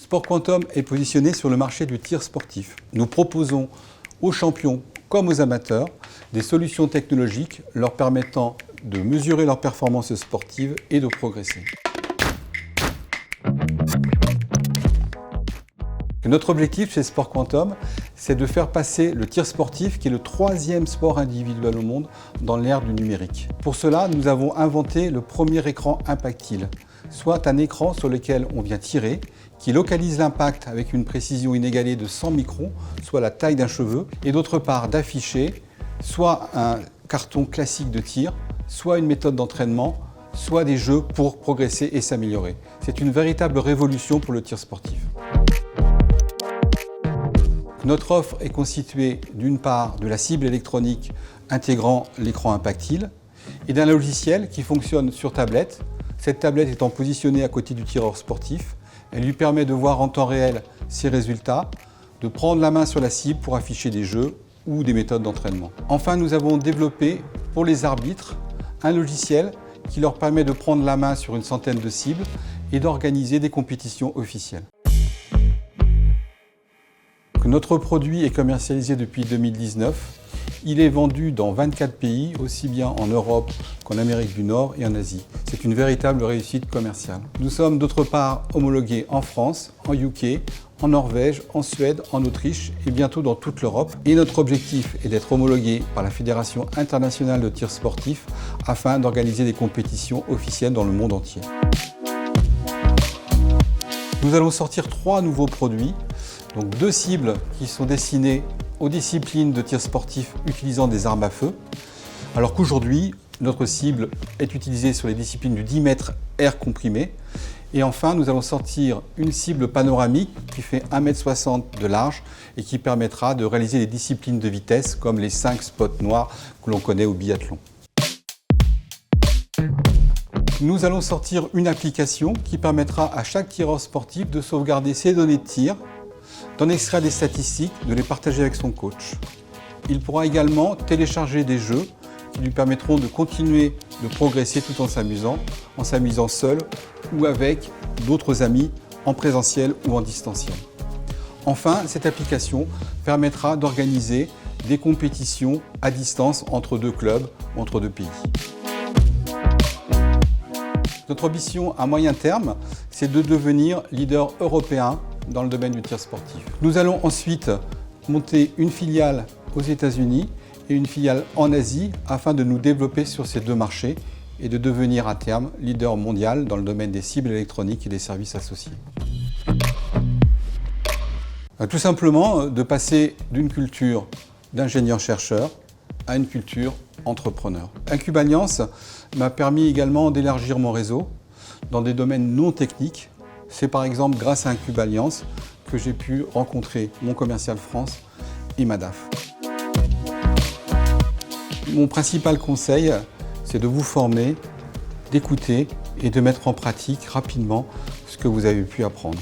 Sport Quantum est positionné sur le marché du tir sportif. Nous proposons aux champions comme aux amateurs des solutions technologiques leur permettant de mesurer leurs performances sportives et de progresser. Notre objectif chez Sport Quantum, c'est de faire passer le tir sportif, qui est le 3e sport individuel au monde, dans l'ère du numérique. Pour cela, nous avons inventé le premier écran impactile, soit un écran sur lequel on vient tirer, qui localise l'impact avec une précision inégalée de 100 microns, soit la taille d'un cheveu, et d'autre part d'afficher soit un carton classique de tir, soit une méthode d'entraînement, soit des jeux pour progresser et s'améliorer. C'est une véritable révolution pour le tir sportif. Notre offre est constituée d'une part de la cible électronique intégrant l'écran impactile et d'un logiciel qui fonctionne sur tablette. Cette tablette étant positionnée à côté du tireur sportif, elle lui permet de voir en temps réel ses résultats, de prendre la main sur la cible pour afficher des jeux ou des méthodes d'entraînement. Enfin, nous avons développé pour les arbitres un logiciel qui leur permet de prendre la main sur une centaine de cibles et d'organiser des compétitions officielles. Notre produit est commercialisé depuis 2019. Il est vendu dans 24 pays, aussi bien en Europe qu'en Amérique du Nord et en Asie. C'est une véritable réussite commerciale. Nous sommes d'autre part homologués en France, en UK, en Norvège, en Suède, en Autriche et bientôt dans toute l'Europe. Et notre objectif est d'être homologué par la Fédération internationale de tir sportif afin d'organiser des compétitions officielles dans le monde entier. Nous allons sortir 3 nouveaux produits. Donc 2 cibles qui sont destinées aux disciplines de tir sportif utilisant des armes à feu, alors qu'aujourd'hui, notre cible est utilisée sur les disciplines du 10 mètres air comprimé. Et enfin, nous allons sortir une cible panoramique qui fait 1,60 m de large et qui permettra de réaliser des disciplines de vitesse comme les 5 spots noirs que l'on connaît au biathlon. Nous allons sortir une application qui permettra à chaque tireur sportif de sauvegarder ses données de tir, d'en extraire des statistiques, de les partager avec son coach. Il pourra également télécharger des jeux qui lui permettront de continuer de progresser tout en s'amusant seul ou avec d'autres amis en présentiel ou en distanciel. Enfin, cette application permettra d'organiser des compétitions à distance entre 2 clubs ou entre 2 pays. Notre ambition à moyen terme, c'est de devenir leader européen dans le domaine du tir sportif. Nous allons ensuite monter une filiale aux États-Unis et une filiale en Asie afin de nous développer sur ces 2 marchés et de devenir à terme leader mondial dans le domaine des cibles électroniques et des services associés. Tout simplement de passer d'une culture d'ingénieur-chercheur à une culture entrepreneur. Incube Alliance m'a permis également d'élargir mon réseau dans des domaines non techniques. C'est par exemple grâce à Incube Alliance que j'ai pu rencontrer mon commercial France et ma DAF. Mon principal conseil, c'est de vous former, d'écouter et de mettre en pratique rapidement ce que vous avez pu apprendre.